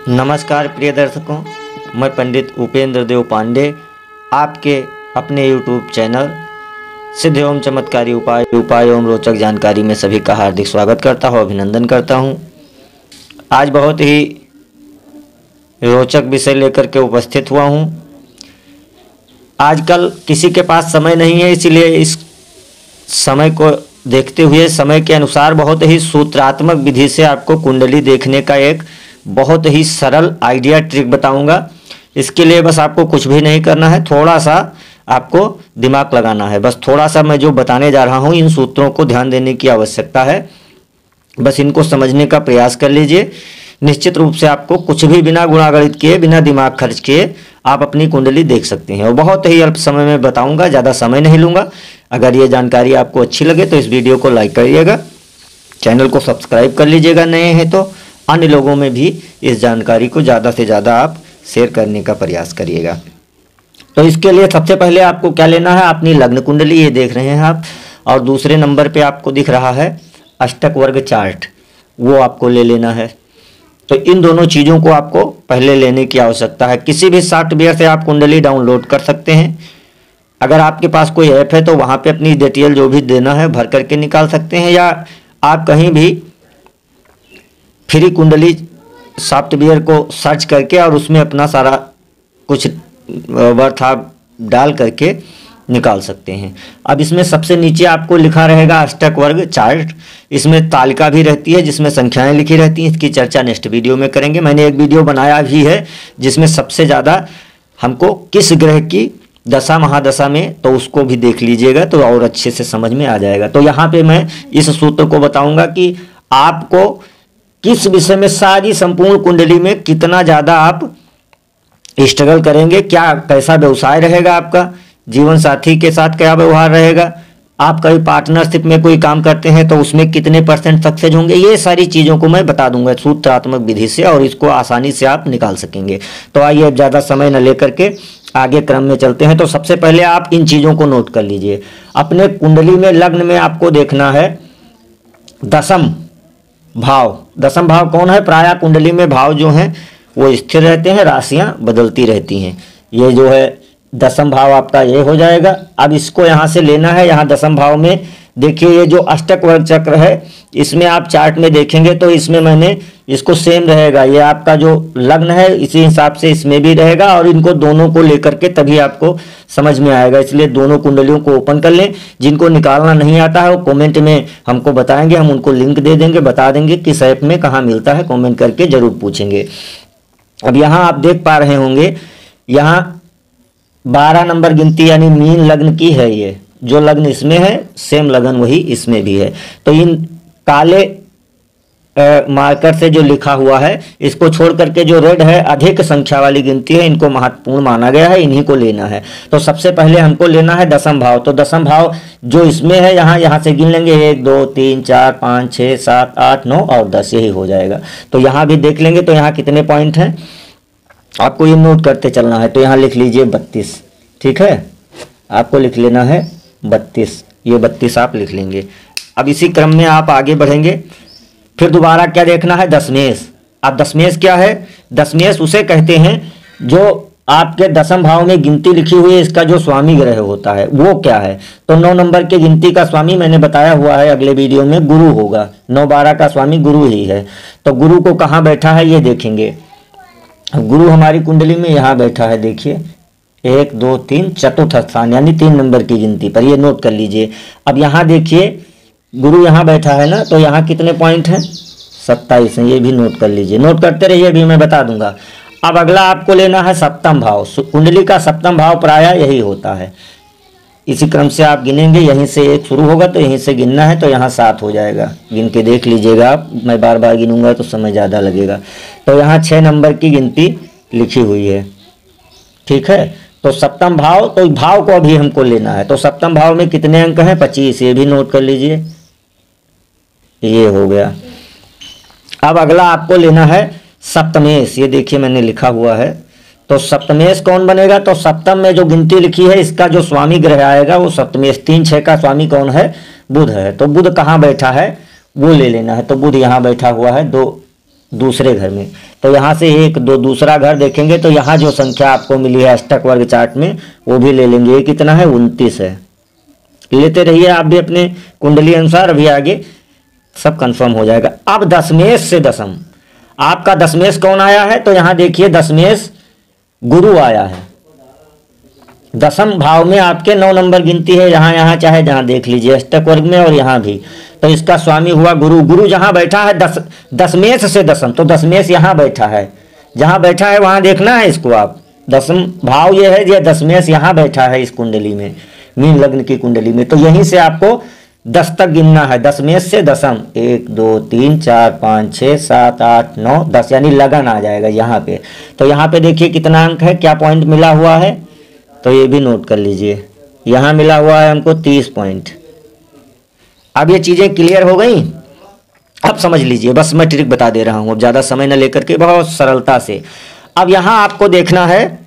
नमस्कार प्रिय दर्शकों, मैं पंडित उपेंद्र देव पांडे आपके अपने YouTube चैनल सिद्ध एवं चमत्कारी उपाय एवं रोचक जानकारी में सभी का हार्दिक स्वागत करता हूँ, अभिनंदन करता हूँ। आज बहुत ही रोचक विषय लेकर के उपस्थित हुआ हूँ। आजकल किसी के पास समय नहीं है, इसीलिए इस समय को देखते हुए समय के अनुसार बहुत ही सूत्रात्मक विधि से आपको कुंडली देखने का एक बहुत ही सरल आइडिया ट्रिक बताऊंगा। इसके लिए बस आपको कुछ भी नहीं करना है, थोड़ा सा आपको दिमाग लगाना है। बस थोड़ा सा मैं जो बताने जा रहा हूं, इन सूत्रों को ध्यान देने की आवश्यकता है। बस इनको समझने का प्रयास कर लीजिए। निश्चित रूप से आपको कुछ भी बिना गुणागणित किए, बिना दिमाग खर्च किए आप अपनी कुंडली देख सकते हैं और बहुत ही अल्प समय में बताऊंगा, ज़्यादा समय नहीं लूँगा। अगर ये जानकारी आपको अच्छी लगे तो इस वीडियो को लाइक करिएगा, चैनल को सब्सक्राइब कर लीजिएगा, नए हैं तो अन्य लोगों में भी इस जानकारी को ज़्यादा से ज़्यादा आप शेयर करने का प्रयास करिएगा। तो इसके लिए सबसे पहले आपको क्या लेना है, अपनी लग्न कुंडली, ये देख रहे हैं आप, और दूसरे नंबर पे आपको दिख रहा है अष्टक वर्ग चार्ट, वो आपको ले लेना है। तो इन दोनों चीज़ों को आपको पहले लेने की आवश्यकता है। किसी भी सॉफ्टवेयर से आप कुंडली डाउनलोड कर सकते हैं। अगर आपके पास कोई ऐप है तो वहाँ पे अपनी डिटेल जो भी देना है भर करके निकाल सकते हैं, या आप कहीं भी फ्री कुंडली सॉफ्टवेयर को सर्च करके और उसमें अपना सारा कुछ वर्थ आप डाल करके निकाल सकते हैं। अब इसमें सबसे नीचे आपको लिखा रहेगा अष्टक वर्ग चार्ट। इसमें तालिका भी रहती है जिसमें संख्याएं लिखी रहती हैं। इसकी चर्चा नेक्स्ट वीडियो में करेंगे। मैंने एक वीडियो बनाया भी है जिसमें सबसे ज़्यादा हमको किस ग्रह की दशा महादशा में, तो उसको भी देख लीजिएगा तो और अच्छे से समझ में आ जाएगा। तो यहाँ पे मैं इस सूत्र को बताऊंगा कि आपको किस विषय में सारी संपूर्ण कुंडली में कितना ज़्यादा आप स्ट्रगल करेंगे, क्या कैसा व्यवसाय रहेगा आपका, जीवन साथी के साथ क्या व्यवहार रहेगा, आप कभी पार्टनरशिप में कोई काम करते हैं तो उसमें कितने % सक्सेस होंगे, ये सारी चीज़ों को मैं बता दूंगा सूत्रात्मक विधि से, और इसको आसानी से आप निकाल सकेंगे। तो आइए अब ज़्यादा समय न लेकर के आगे क्रम में चलते हैं। तो सबसे पहले आप इन चीज़ों को नोट कर लीजिए। अपने कुंडली में लग्न में आपको देखना है दशम भाव। दशम भाव कौन है? प्रायः कुंडली में भाव जो हैं वो स्थिर रहते हैं, राशियां बदलती रहती हैं। ये जो है दशम भाव आपका ये हो जाएगा। अब इसको यहाँ से लेना है। यहाँ दशम भाव में देखिए ये जो अष्टक वर्ग चक्र है, इसमें आप चार्ट में देखेंगे तो इसमें मैंने इसको सेम रहेगा, ये आपका जो लग्न है इसी हिसाब से इसमें भी रहेगा, और इनको दोनों को लेकर के तभी आपको समझ में आएगा। इसलिए दोनों कुंडलियों को ओपन कर लें। जिनको निकालना नहीं आता है वो कमेंट में हमको बताएंगे, हम उनको लिंक दे देंगे, बता देंगे किस ऐप में कहाँ मिलता है, कमेंट करके जरूर पूछेंगे। अब यहाँ आप देख पा रहे होंगे, यहाँ 12 नंबर गिनती यानी मीन लग्न की है। ये जो लग्न इसमें है सेम लगन वही इसमें भी है। तो इन काले मार्कर से जो लिखा हुआ है इसको छोड़ करके जो रेड है अधिक संख्या वाली गिनती है, इनको महत्वपूर्ण माना गया है, इन्हीं को लेना है। तो सबसे पहले हमको लेना है दशम भाव। तो दशम भाव जो इसमें है यहाँ से गिन लेंगे 1 2 3 4 5 6 7 8 9 और 10, यही हो जाएगा। तो यहाँ भी देख लेंगे तो यहाँ कितने पॉइंट हैं आपको ये नोट करते चलना है। तो यहाँ लिख लीजिए 32, ठीक है, आपको लिख लेना है 32, ये 32 आप लिख लेंगे। अब इसी क्रम में आप आगे बढ़ेंगे। फिर दोबारा क्या देखना है? दशमेश। अब दशमेश क्या है? दशमेश उसे कहते हैं जो आपके दशम भाव में गिनती लिखी हुई है, इसका जो स्वामी ग्रह होता है वो क्या है? तो 9 नंबर के गिनती का स्वामी मैंने बताया हुआ है अगले वीडियो में, गुरु होगा। 9 12 का स्वामी गुरु ही है। तो गुरु को कहाँ बैठा है ये देखेंगे। गुरु हमारी कुंडली में यहाँ बैठा है, देखिए 1 2 3 चतुर्थ स्थान यानी 3 नंबर की गिनती पर, ये नोट कर लीजिए। अब यहाँ देखिए गुरु यहाँ बैठा है ना, तो यहाँ कितने पॉइंट हैं? 27 हैं, ये भी नोट कर लीजिए। नोट करते रहिए, अभी मैं बता दूंगा। अब अगला आपको लेना है सप्तम भाव। कुंडली का सप्तम भाव प्रायः यही होता है। इसी क्रम से आप गिनेंगे, यहीं से 1 शुरू होगा तो यहीं से गिनना है, तो यहाँ 7 हो जाएगा। गिन के देख लीजिएगा आप, मैं बार बार गिनूंगा तो समय ज़्यादा लगेगा। तो यहाँ 6 नंबर की गिनती लिखी हुई है, ठीक है। तो सप्तम भाव, तो भाव को अभी हमको लेना है। तो सप्तम भाव में कितने अंक हैं? 25, ये भी नोट कर लीजिए, ये हो गया। अब अगला आपको लेना है सप्तमेश। ये देखिए मैंने लिखा हुआ है। तो सप्तमेश कौन बनेगा? तो सप्तम में जो गिनती लिखी है इसका जो स्वामी ग्रह आएगा वो सप्तमेश। 3 6 का स्वामी कौन है? बुध है। तो बुध कहाँ बैठा है वो ले लेना है। तो बुध यहाँ बैठा हुआ है 2 दूसरे घर में। तो यहाँ से 1 2 दूसरा घर देखेंगे तो यहाँ जो संख्या आपको मिली है अष्टक वर्ग चार्ट में वो भी ले लेंगे। ये कितना है? 29 है। लेते रहिए आप भी अपने कुंडली अनुसार, अभी आगे सब कंफर्म हो जाएगा। अब दशमेश से दशम, आपका दशमेश कौन आया है? तो यहाँ देखिए दशमेश गुरु आया है। दशम भाव में आपके 9 नंबर गिनती है, यहाँ चाहे जहाँ देख लीजिए, अष्टक वर्ग में और यहाँ भी। तो इसका स्वामी हुआ गुरु। गुरु जहाँ बैठा है दशमेश से दशम, तो दशमेश यहाँ बैठा है, जहाँ बैठा है वहाँ देखना है इसको आप। दशम भाव ये है, ये दशमेश यहाँ बैठा है इस कुंडली में, मीन लग्न की कुंडली में। तो यहीं से आपको 10 तक गिनना है, दशमेश से दशम। 1 2 3 4 5 6 7 8 9 10, यानी लगन आ जाएगा यहाँ पे। तो यहाँ पे देखिए कितना अंक है, क्या पॉइंट मिला हुआ है, तो ये भी नोट कर लीजिए। यहाँ मिला हुआ है हमको 30 पॉइंट। अब ये चीज़ें क्लियर हो गई, अब समझ लीजिए, बस मैं ट्रिक बता दे रहा हूँ, अब ज़्यादा समय न लेकर के बहुत सरलता से। अब यहाँ आपको देखना है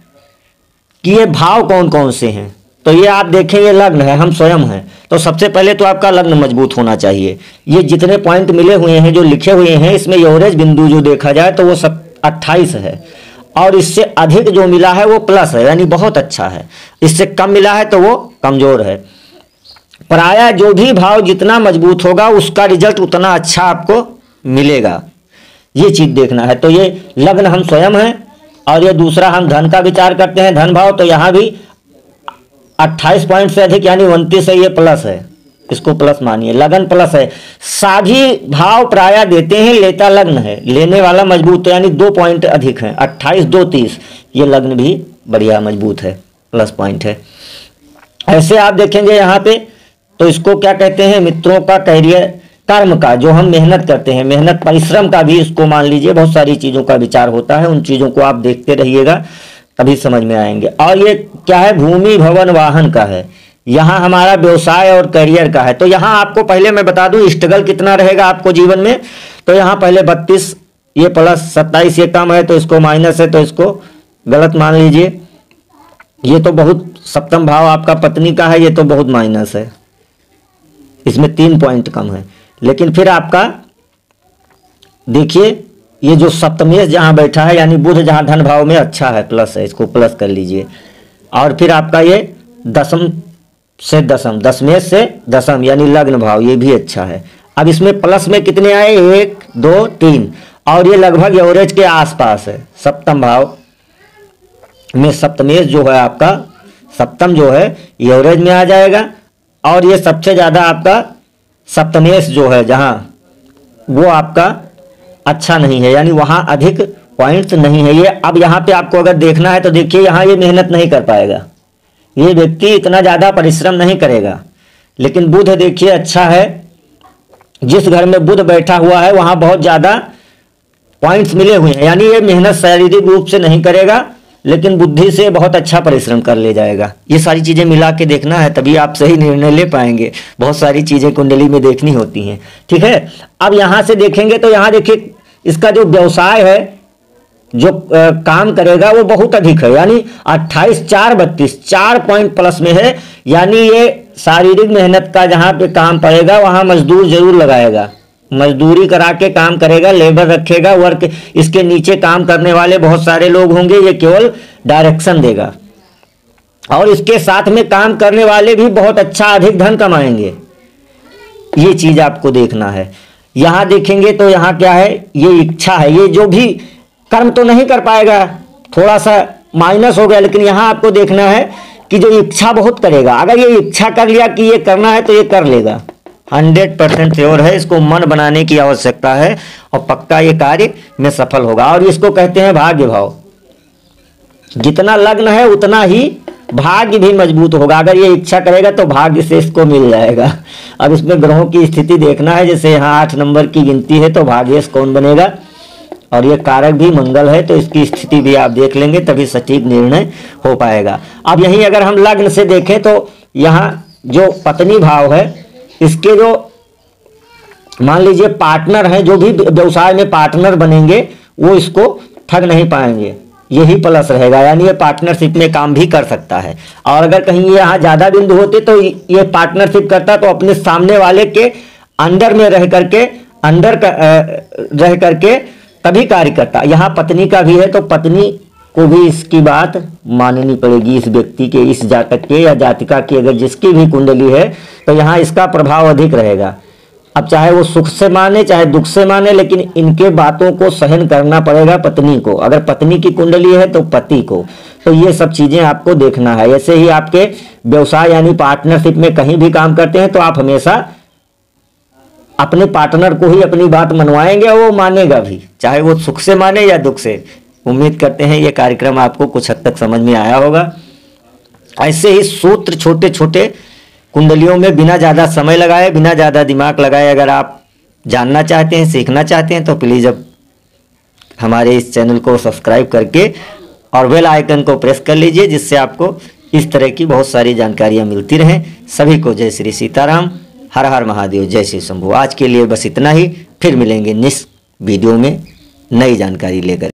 कि ये भाव कौन कौन से हैं। तो ये आप देखें, ये लग्न है, हम स्वयं हैं। तो सबसे पहले तो आपका लग्न मजबूत होना चाहिए। ये जितने पॉइंट मिले हुए हैं, जो लिखे हुए हैं, इसमें एवरेज बिंदु जो देखा जाए तो वो सब 28 है, और इससे अधिक जो मिला है वो प्लस है, यानी बहुत अच्छा है। इससे कम मिला है तो वो कमजोर है। प्रायः जो भी भाव जितना मजबूत होगा उसका रिजल्ट उतना अच्छा आपको मिलेगा, ये चीज देखना है। तो ये लग्न हम स्वयं हैं, और ये दूसरा हम धन का विचार करते हैं, धन भाव। तो यहाँ भी 28 पॉइंट से अधिक यानी 29 है, ये प्लस है, इसको प्लस मानिए, लगन प्लस है। सभी भाव प्रायः देते हैं, लेता लग्न है, लेने वाला मजबूत, तो यानी 2 पॉइंट अधिक है, 28 2 30, ये लग्न भी बढ़िया मजबूत है, प्लस पॉइंट है। ऐसे आप देखेंगे यहाँ पे, तो इसको क्या कहते हैं? मित्रों का कैरियर, कर्म का, जो हम मेहनत करते हैं, मेहनत परिश्रम का भी इसको मान लीजिए। बहुत सारी चीजों का विचार होता है, उन चीजों को आप देखते रहिएगा, तभी समझ में आएंगे। और ये क्या है? भूमि भवन वाहन का है। यहाँ हमारा व्यवसाय और करियर का है। तो यहाँ आपको पहले मैं बता दूं स्ट्रगल कितना रहेगा आपको जीवन में। तो यहाँ पहले 32, ये प्लस 27, ये कम है तो इसको माइनस है, तो इसको गलत मान लीजिए। ये तो बहुत, सप्तम भाव आपका पत्नी का है, ये तो बहुत माइनस है, इसमें 3 पॉइंट कम है। लेकिन फिर आपका देखिए, ये जो सप्तमेश जहां बैठा है, यानी बुध जहां धन भाव में अच्छा है, प्लस है, इसको प्लस कर लीजिए। और फिर आपका ये दशम से दशम, दशमेश से दशम यानी लग्न भाव, ये भी अच्छा है। अब इसमें प्लस में कितने आए? 1 2 3, और ये लगभग एवरेज के आसपास है। सप्तम भाव में सप्तमेश जो है आपका, सप्तम जो है एवरेज में आ जाएगा। और ये सबसे ज्यादा आपका सप्तमेश जो है जहां, वो आपका अच्छा नहीं है, यानी वहां अधिक पॉइंट्स नहीं है ये। अब यहाँ पे आपको अगर देखना है तो देखिए, यहाँ ये मेहनत नहीं कर पाएगा, ये व्यक्ति इतना ज्यादा परिश्रम नहीं करेगा। लेकिन बुध देखिए अच्छा है, जिस घर में बुध बैठा हुआ है वहां बहुत ज्यादा पॉइंट्स मिले हुए हैं, यानी ये मेहनत शारीरिक रूप से नहीं करेगा, लेकिन बुद्धि से बहुत अच्छा परिश्रम कर ले जाएगा। ये सारी चीजें मिला के देखना है, तभी आप सही निर्णय ले पाएंगे। बहुत सारी चीजें कुंडली में देखनी होती हैं, ठीक है। अब यहां से देखेंगे तो यहाँ देखिए, इसका जो व्यवसाय है, जो काम करेगा वो बहुत अधिक है, यानी 28 4 32, 4 पॉइंट प्लस में है। यानी ये शारीरिक मेहनत का जहां पे काम पड़ेगा वहां मजदूर जरूर लगाएगा, मजदूरी करा के काम करेगा, लेबर रखेगा, वर्क, इसके नीचे काम करने वाले बहुत सारे लोग होंगे, ये केवल डायरेक्शन देगा। और इसके साथ में काम करने वाले भी बहुत अच्छा अधिक धन कमाएंगे, ये चीज आपको देखना है। यहां देखेंगे तो यहाँ क्या है? ये इच्छा है, ये जो भी कर्म तो नहीं कर पाएगा, थोड़ा सा माइनस हो गया। लेकिन यहाँ आपको देखना है कि जो इच्छा बहुत करेगा, अगर ये इच्छा कर लिया कि ये करना है तो ये कर लेगा, 100% श्योर है। इसको मन बनाने की आवश्यकता है और पक्का ये कार्य में सफल होगा। और इसको कहते हैं भाग्य भाव। जितना लग्न है उतना ही भाग्य भी मजबूत होगा। अगर ये इच्छा करेगा तो भाग्य से इसको मिल जाएगा। अब इसमें ग्रहों की स्थिति देखना है, जैसे यहाँ 8 नंबर की गिनती है तो भाग्येश कौन बनेगा, और ये कारक भी मंगल है, तो इसकी स्थिति भी आप देख लेंगे, तभी सटीक निर्णय हो पाएगा। अब यहीं अगर हम लग्न से देखें तो यहाँ जो पत्नी भाव है, इसके जो मान लीजिए पार्टनर हैं, जो भी व्यवसाय में पार्टनर बनेंगे वो इसको ठग नहीं पाएंगे, यही प्लस रहेगा, यानी ये पार्टनरशिप में काम भी कर सकता है। और अगर कहीं ये यहाँ ज्यादा बिंदु होते तो ये पार्टनरशिप करता तो अपने सामने वाले के अंडर में रह करके तभी कार्य करता। यहाँ पत्नी का भी है तो पत्नी को भी इसकी बात माननी पड़ेगी, इस व्यक्ति के, इस जातक के या जातिका की अगर जिसकी भी कुंडली है तो यहाँ इसका प्रभाव अधिक रहेगा। अब चाहे वो सुख से माने चाहे दुख से माने, लेकिन इनके बातों को सहन करना पड़ेगा पत्नी को। अगर पत्नी की कुंडली है तो पति को। तो ये सब चीजें आपको देखना है। ऐसे ही आपके व्यवसाय यानी पार्टनरशिप में कहीं भी काम करते हैं तो आप हमेशा अपने पार्टनर को ही अपनी बात मनवाएंगे और वो मानेगा भी, चाहे वो सुख से माने या दुख से। उम्मीद करते हैं ये कार्यक्रम आपको कुछ हद तक समझ में आया होगा। ऐसे ही सूत्र छोटे छोटे कुंडलियों में बिना ज़्यादा समय लगाए, बिना ज़्यादा दिमाग लगाए अगर आप जानना चाहते हैं, सीखना चाहते हैं तो प्लीज़ अब हमारे इस चैनल को सब्सक्राइब करके और बेल आइकन को प्रेस कर लीजिए, जिससे आपको इस तरह की बहुत सारी जानकारियाँ मिलती रहें। सभी को जय श्री सीताराम, हर हर महादेव, जय श्री शंभू। आज के लिए बस इतना ही, फिर मिलेंगे नेक्स्ट वीडियो में नई जानकारी लेकर।